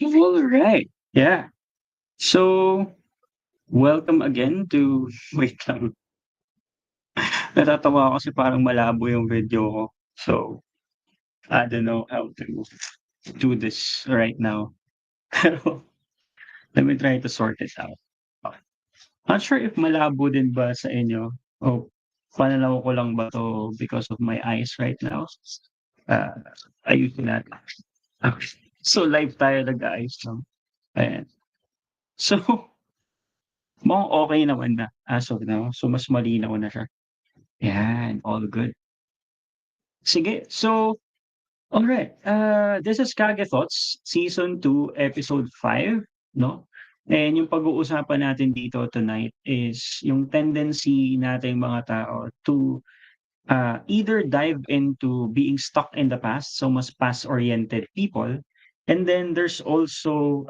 All right. Yeah. So, welcome again to wait lang. Natatawa ako kasi parang malabo yung video ko. So, I don't know how to do this right now. Pero, let me try to sort it out. Okay. Not sure if malabo din ba sa inyo o pananaw ko lang ba 'to because of my eyes right now. Ah, ayusin natin. Okay. So, live tayo nag-aayos lang. Ayan. So, mukhang okey naman na as of now. So, mas malinaw na siya. Yan, all good. Sige, so, alright, this is Kage Thoughts, Season 2, Episode 5, no? And yung pag-uusapan natin dito tonight is yung tendency nating mga tao to either dive into being stuck in the past, so mas past-oriented people, and then there's also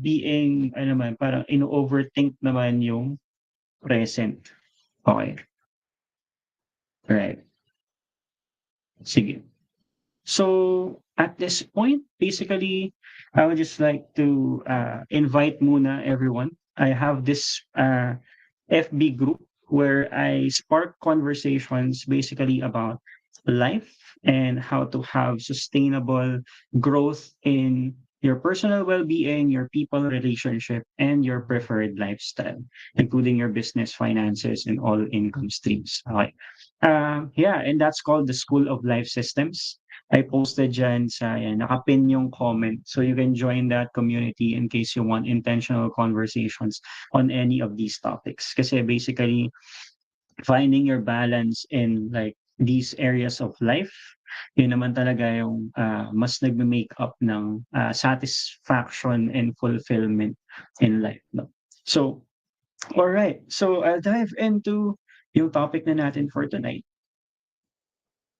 being, ano naman, parang ino-overthink naman yung present. Okay, right. Sige. So, at this point, basically, I would just like to invite muna everyone. I have this FB group where I spark conversations basically about life and how to have sustainable growth in your personal well-being, your people relationship, and your preferred lifestyle, including your business, finances, and all income streams. Okay. Yeah, and that's called the School of Life Systems. I posted dyan sa yan, nakapin yung comment. So you can join that community in case you want intentional conversations on any of these topics. Kasi basically, finding your balance in like these areas of life, yun naman talaga yung mas nagme-make up ng satisfaction and fulfillment in life. No? So, all right. So I'll dive into yung topic na natin for tonight.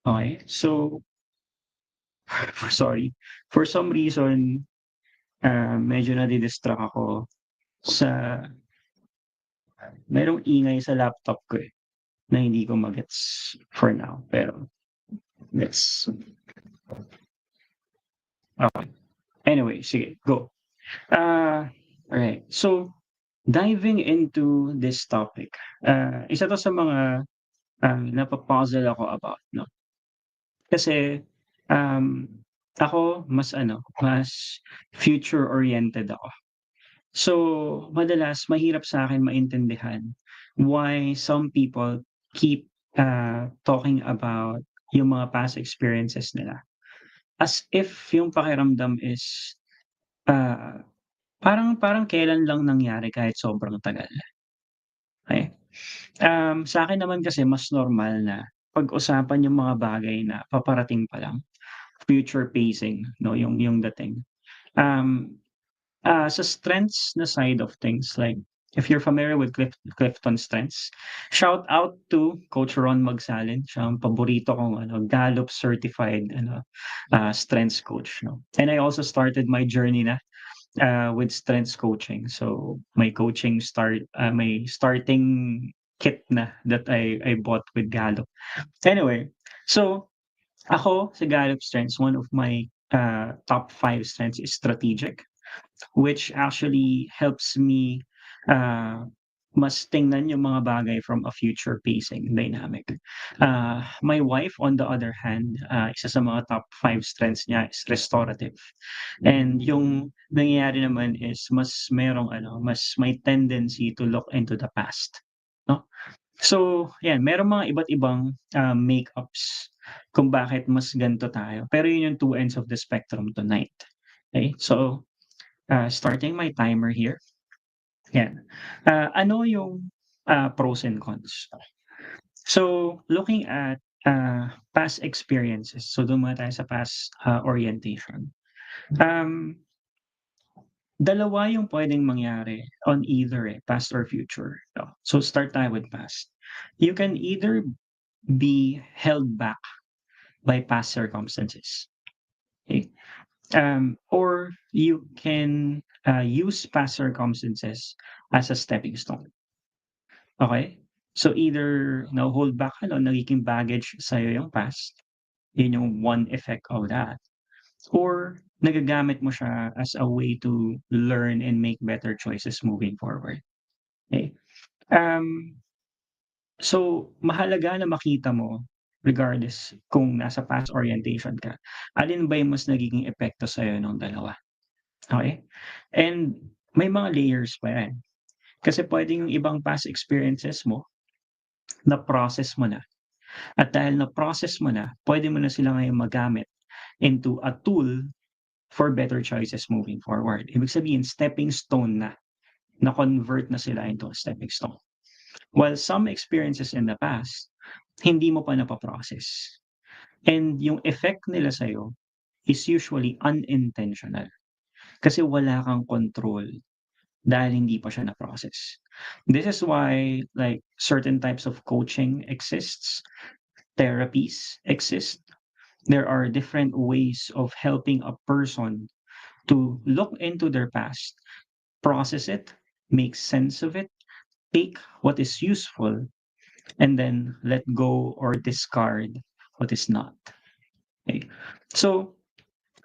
Okay. So, sorry. For some reason, medyo nadi-distract ako sa merong ingay sa laptop ko, eh, na hindi ko magets for now, pero let's okey. Anyway, sige, go. Alright. So, diving into this topic, isa 'to sa mga, napa-puzzle ako about 'no. Kasi, um, ako mas ano, mas future-oriented ako. So, madalas mahirap sa'kin maintindihan why some people keep, talking about yung mga past experiences nila. As if yung pakiramdam is, ah, parang parang kailan lang nangyari kahit sobrang tagal, okey? Sa'kin naman kasi mas normal na pag-usapan yung mga bagay na paparating pa lang, future pacing 'no, yung dating. Um sa strengths na side of things, like if you're familiar with Clifton Strengths, shout out to Coach Ron Magsalin. Siya ang paborito kong ano, Gallup certified ano, strengths coach, 'no. And I also started my journey na, with strengths coaching. So, may starting kit na that I bought with Gallup. Anyway, so ako sa Gallup Strengths, one of my, top 5 strengths is strategic. Which actually helps me, ah, mas tingnan yung mga bagay from a future pacing dynamic. My wife on the other hand, isa sa mga top 5 strengths niya is restorative. And yung nangyayari naman is mas may tendency to look into the past, 'no? So, 'yan merong mga iba't ibang, makeups kung bakit mas ganito tayo. Pero yun yung 2 ends of the spectrum tonight, okay? So, starting my timer here, 'yan. Ano yung, pros and cons? So, looking at, past experiences, so dun muna tayo sa past, orientation. Um, Dalawa yung puwedeng mangyari on either, past or future, 'no. So, start tayo with past. You can either be held back by past circumstances, okay? Or you can, use past circumstances as a stepping stone, okey? So either naho-hold back ka nun, nagiging baggage sa'yo yung past, yun yung one effect of that, or nagagamit mo siya as a way to learn and make better choices moving forward, okey? Um, so mahalaga na makita mo regardless kung nasa past orientation ka, alin ba yung mas nagiging epekto sa'yo nung dalawa, okey? And may mga layers pa yan, kasi puwedeng yung ibang past experiences mo na-process mo na at dahil na-process mo na, puwede mo na sila ngayong magamit into a tool for better choices moving forward. Ibig sabihin stepping stone na, na-convert na sila into a stepping stone. While some experiences in the past, hindi mo pa napa-process and yung effect nila sa'yo is usually unintentional kasi wala kang control dahil hindi pa siya na-process. This is why like certain types of coaching exists, therapies exist. There are different ways of helping a person to look into their past, process it, make sense of it, take what is useful, and then let go or discard what is not. Okay. So,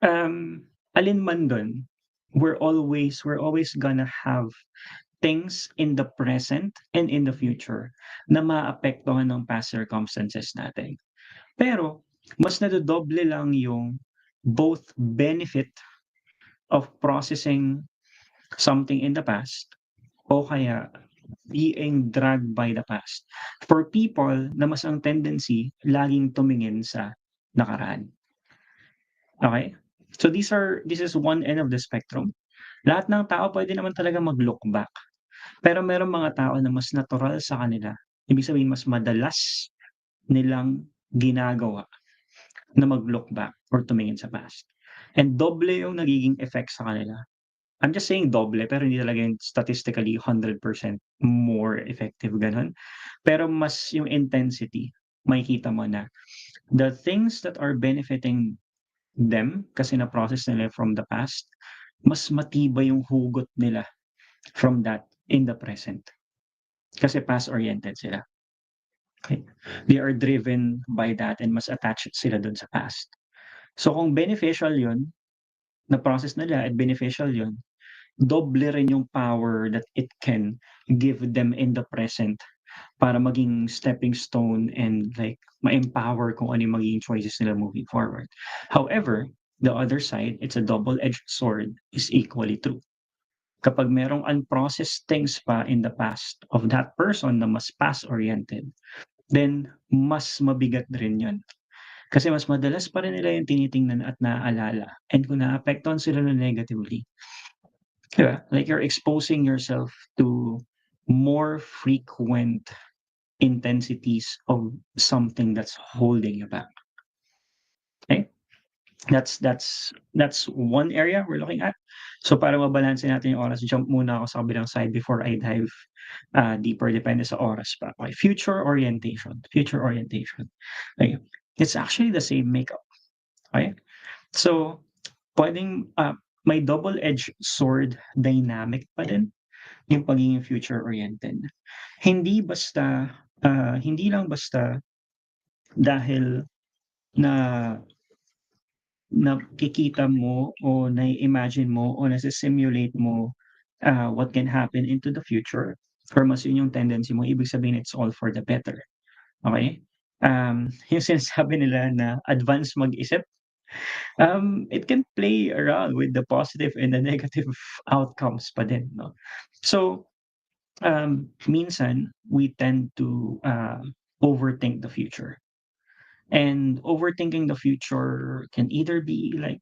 alin man dun, we're always gonna have things in the present and in the future na maapektuhan ng past circumstances natin. Pero mas nadodoble lang yung both benefit of processing something in the past o kaya being dragged by the past for people na mas ang tendency laging tumingin sa nakaraan, okey? So this is one end of the spectrum. Lahat ng tao puwede naman talaga mag-look back, pero merong mga tao na mas natural sa kanila, ibig sabihin mas madalas nilang ginagawa na mag-look back or tumingin sa past and doble yung nagiging effect sa kanila. I'm just saying doble pero hindi talaga yung statistically 100% more effective gano'n. Pero mas yung intensity, makikita mo na the things that are benefiting them kasi na-process nila from the past, mas matibay yung hugot nila from that in the present. Kasi past-oriented sila, okey? They are driven by that and mas attached sila dun sa past. So kung beneficial yun, na-process nila at beneficial yun, doble rin yung power that it can give them in the present para maging stepping stone and like ma-empower kung ano yung magiging choices nila moving forward. However, the other side, it's a double-edged sword, is equally true. Kapag merong unprocessed things pa in the past of that person na mas past-oriented, then mas mabigat rin yun. Kasi mas madalas pa rin nila yung tinitingnan at naaalala and kung naapektuhan sila nun negatively, 'di ba? Like you're exposing yourself to more frequent intensities of something that's holding you back. Okay? That's one area we're looking at. So para mabalanse natin yung oras, jump muna ako sa kabilang side before I dive, deeper depende sa oras pa. Okay, future orientation, future orientation. Okay, it's actually the same makeup, okay? So puwedeng, may double-edged sword dynamic pa din yung pagiging future oriented. Hindi basta, hindi lang basta dahil na nakikita mo o nai-imagine mo o nase-simulate mo, what can happen into the future or mas yun yung tendency mo, ibig sabihin it's all for the better, okey? Yung sinasabi nila na advance mag-isip, it can play around with the positive and the negative outcomes pa din 'no. So, minsan we tend to, overthink the future. And overthinking the future can either be like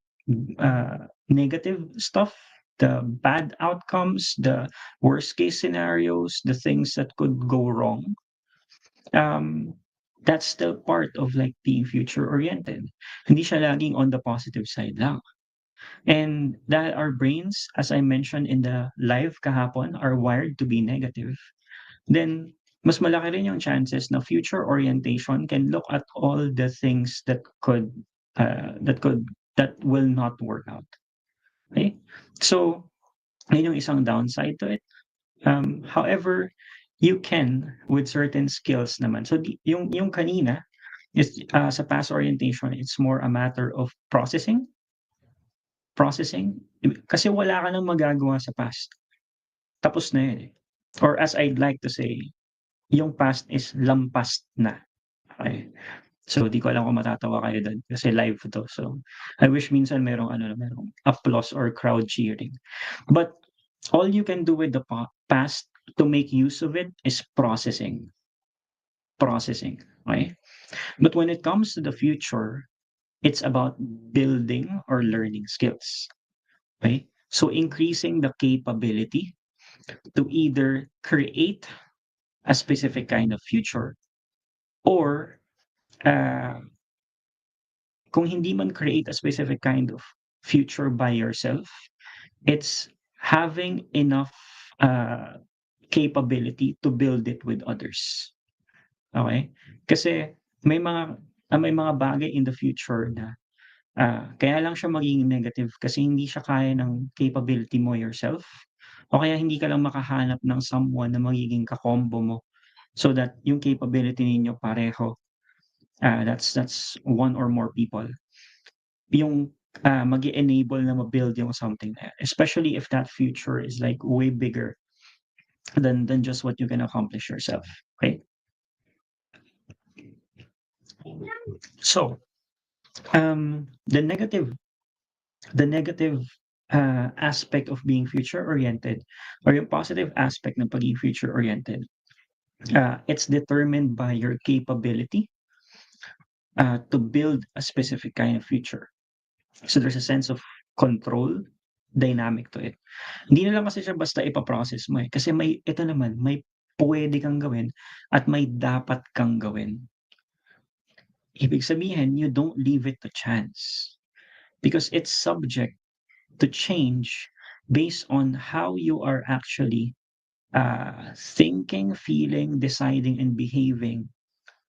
negative stuff, the bad outcomes, the worst case scenarios, the things that could go wrong. Um, that's still part of like being future oriented. Hindi siya laging on the positive side lang. And that our brains, as I mentioned in the live kahapon, are wired to be negative, then mas malaki rin yung chances na future orientation can look at all the things that will not work out, okay? So, yun yung isang downside to it. However, you can with certain skills naman. So, yung kanina is, sa past orientation, it's more a matter of processing processing, kasi wala ka ng magagawa sa past, tapos na 'yun, eh. Or as I'd like to say, yung past is lampas na, okey? So, di ko alam kung matatawa kayo dun kasi live 'to. So, I wish minsan merong applause or crowd cheering. But all you can do with the past to make use of it is processing, okey? But when it comes to the future, it's about building or learning skills, okay? So, increasing the capability to either create a specific kind of future or, uh, kung hindi man create a specific kind of future by yourself, it's having enough, uh, capability to build it with others, okay? Kasi may mga bagay in the future na, kaya lang siya magiging negative kasi hindi siya kaya ng capability mo yourself o kaya hindi ka lang makahanap ng someone na magiging ka-combo mo so that yung capability ninyo pareho, that's one or more people. Yung, mag-e-enable na ma-build yung something na yan, especially if that future is like way bigger than just what you can accomplish yourself, okay? So, the negative, aspect of being future oriented or yung positive aspect ng pagiging future oriented, it's determined by your capability, to build a specific kind of future. So there's a sense of control dynamic to it. Hindi na lang kasi siya basta ipa-process mo, eh, kasi ito naman, may puwede kang gawin at may dapat kang gawin. Ibig sabihin, you don't leave it to chance because it's subject to change based on how you are actually, thinking, feeling, deciding, and behaving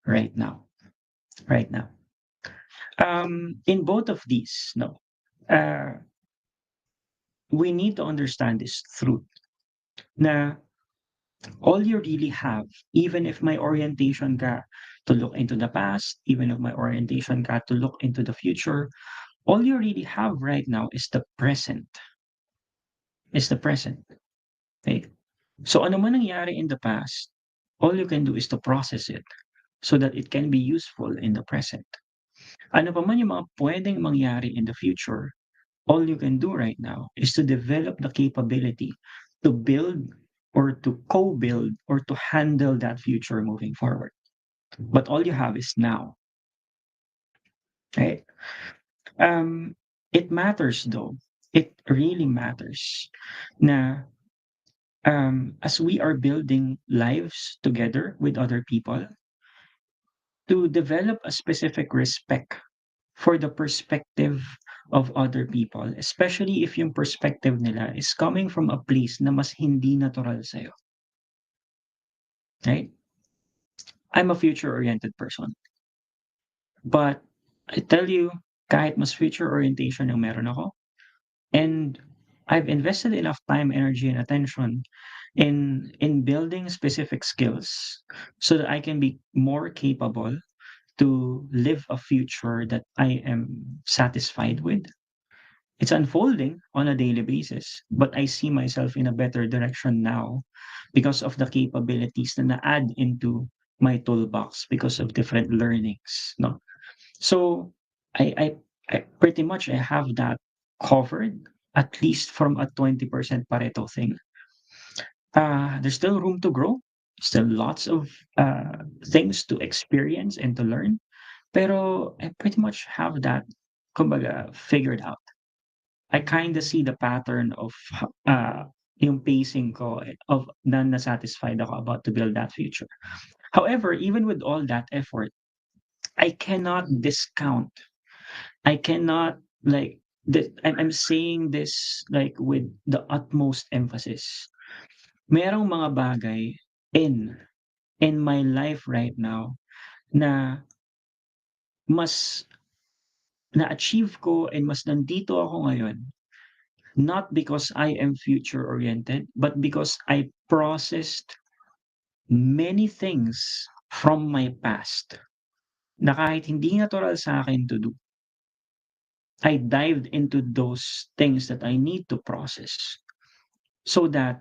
right now, right now. In both of these, no, uh, we need to understand this truth na all you really have, even if my orientation ka to look into the past, even if my orientation ka to look into the future, all you really have right now is the present, okay? So ano man nangyari in the past, all you can do is to process it so that it can be useful in the present. Ano pa man yung mga puwedeng mangyari in the future, all you can do right now is to develop the capability to build or to co-build or to handle that future moving forward. But all you have is now, right? Um, it matters though. It really matters na as we are building lives together with other people, to develop a specific respect for the perspective of other people, especially if yung perspective nila is coming from a place na mas hindi natural sa'yo, right? I'm a future-oriented person, but I tell you, kahit mas future orientation yung meron ako, and I've invested enough time, energy, and attention in building specific skills so that I can be more capable to live a future that I am satisfied with. It's unfolding on a daily basis, but I see myself in a better direction now because of the capabilities na na-add into my toolbox because of different learnings, no? So I I I pretty much I have that covered at least from a 20% Pareto thing. There's still room to grow, still lots of things to experience and to learn, pero I pretty much have that kumbaga figured out. I kinda see the pattern of yung pacing ko of na nasatisfied ako about to build that future. However, even with all that effort, I cannot discount, I cannot like I'm saying this like with the utmost emphasis. Merong mga bagay in in my life right now na mas na-achieve ko and mas nandito ako ngayon not because I am future oriented, but because I processed many things from my past na kahit hindi natural sa akin to do, I dived into those things that I need to process so that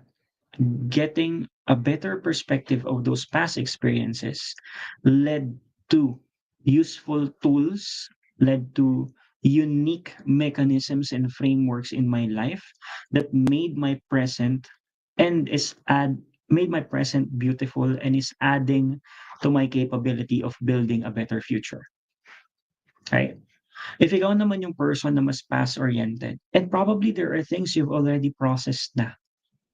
getting a better perspective of those past experiences led to useful tools, led to unique mechanisms and frameworks in my life that and is add made my present beautiful and is adding to my capability of building a better future, right? If ikaw naman yung person na mas past-oriented, and probably there are things you've already processed na.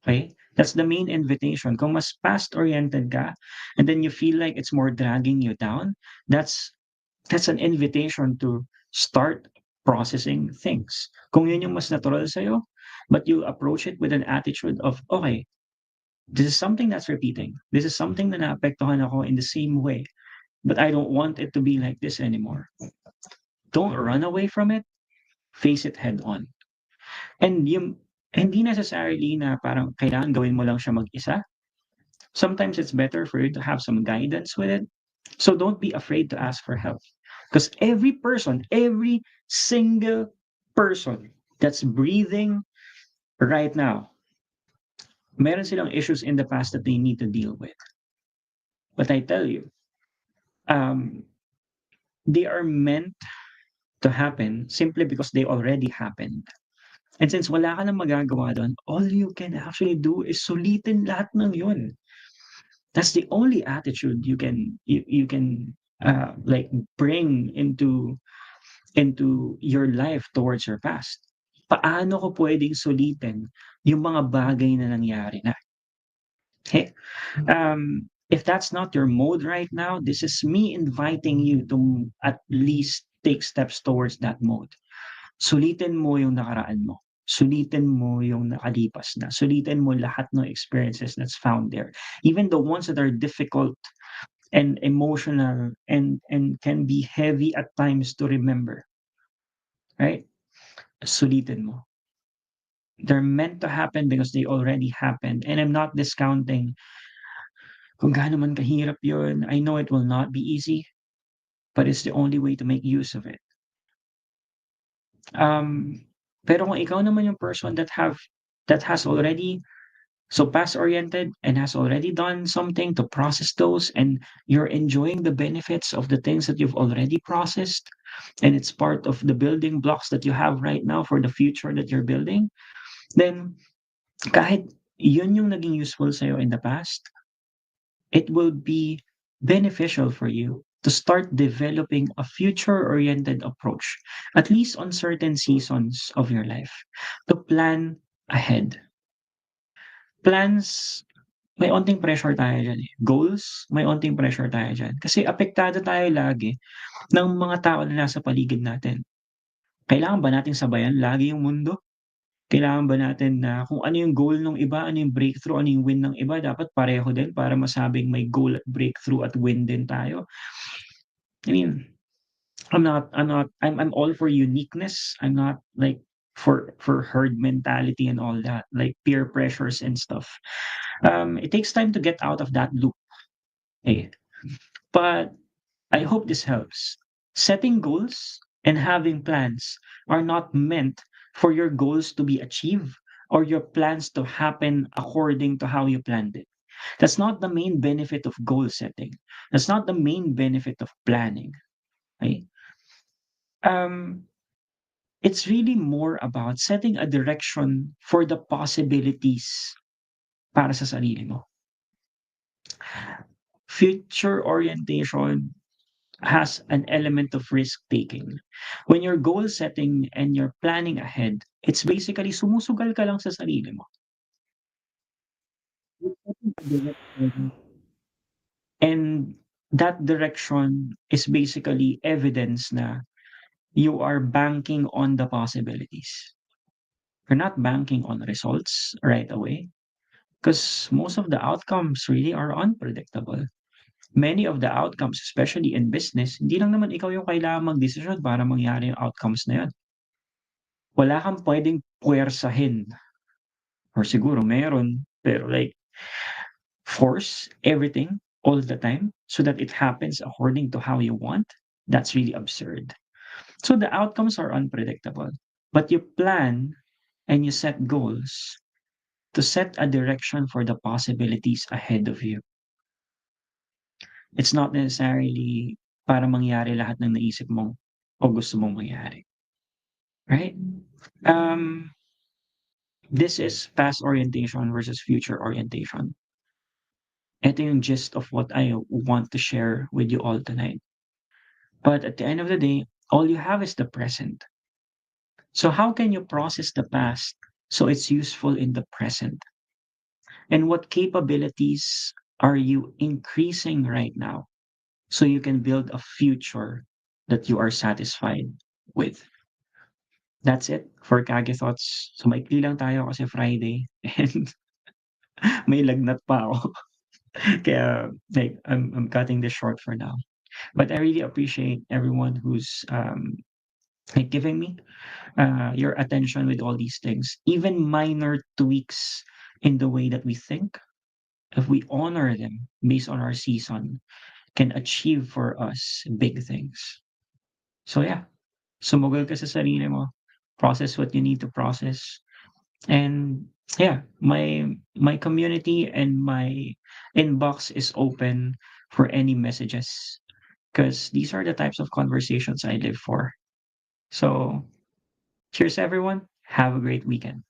Okay? That's the main invitation. Kung mas past-oriented ka, and then you feel like it's more dragging you down, that's that's an invitation to start processing things. Kung yun yung mas natural sa'yo, but you approach it with an attitude of, okay, this is something that's repeating. This is something na naapektuhan ako in the same way, but I don't want it to be like this anymore. Don't run away from it. Face it head on. And yung hindi necessarily na parang kailangan gawin mo lang siya mag-isa. Sometimes it's better for you to have some guidance with it. So don't be afraid to ask for help. Because every single person that's breathing right now, meron silang issues in the past that they need to deal with. But I tell you, um, they are meant to happen simply because they already happened. And since wala ka ng magagawa dun, all you can actually do is sulitin lahat ng yun. That's the only attitude you can like bring into your life towards your past. Paano ko puwedeng sulitin yung mga bagay na nangyari na? Hey, if that's not your mode right now, this is me inviting you to at least take steps towards that mode. Sulitin mo yung nakaraan mo. Sulitin mo yung nakalipas na. Sulitin mo lahat ng experiences that's found there. Even the ones that are difficult and emotional and can be heavy at times to remember, right? Sulitin mo. They're meant to happen because they already happened. And I'm not discounting kung gaano man kahirap yun. I know it will not be easy, but it's the only way to make use of it. Pero kung ikaw naman yung person that has already so past-oriented and has already done something to process those, and you're enjoying the benefits of the things that you've already processed, and it's part of the building blocks that you have right now for the future that you're building, then kahit yun yung naging useful sa'yo in the past, it will be beneficial for you to start developing a future-oriented approach, at least on certain seasons of your life, to plan ahead. Plans, may onting pressure tayo diyan, eh. Goals, may onting pressure tayo diyan. Kasi apektado tayo lagi ng mga tao na nasa paligid natin. Kailangan ba nating sabayan lagi yung mundo? Kailangan ba natin na kung ano yung goal nung iba, ano yung breakthrough, ano yung win ng iba, dapat pareho din para masabing may goal at breakthrough at win din tayo? I mean, I'm all for uniqueness. I'm not like for herd mentality and all that, like peer pressures and stuff. It takes time to get out of that loop. Eh. But I hope this helps. Setting goals and having plans are not meant for your goals to be achieved or your plans to happen according to how you planned it. That's not the main benefit of goal setting. That's not the main benefit of planning. Right? Um, it's really more about setting a direction for the possibilities para sa sarili mo. Future orientation has an element of risk taking. When you're goal setting and you're planning ahead, it's basically sumusugal ka lang sa sarili mo. You're setting a direction, and that direction is basically evidence na you are banking on the possibilities. You're not banking on results right away because most of the outcomes really are unpredictable. Many of the outcomes, especially in business, hindi lang naman ikaw yung kailangang magdesisyon para mangyari yung outcomes na yun. Wala kang puwedeng puwersahin or siguro meron, pero like force everything all the time so that it happens according to how you want. That's really absurd. So the outcomes are unpredictable, but you plan and you set goals to set a direction for the possibilities ahead of you. It's not necessarily para mangyari lahat ng naisip mo o gusto mong mangyari, right? Um, this is past orientation versus future orientation. Ito yung gist of what I want to share with you all tonight. But at the end of the day, all you have is the present. So how can you process the past so it's useful in the present? And what capabilities are you increasing right now so you can build a future that you are satisfied with? That's it for Kage Thoughts. So maikli lang tayo kasi Friday and may lagnat pa ako. Kaya like I'm cutting this short for now. But I really appreciate everyone who's like giving me your attention with all these things. Even minor tweaks in the way that we think, if we honor them based on our season, can achieve for us big things. So yeah, sumugod ka sa sarili mo, process what you need to process, and yeah, my community and my inbox is open for any messages because these are the types of conversations I live for. So cheers, everyone. Have a great weekend.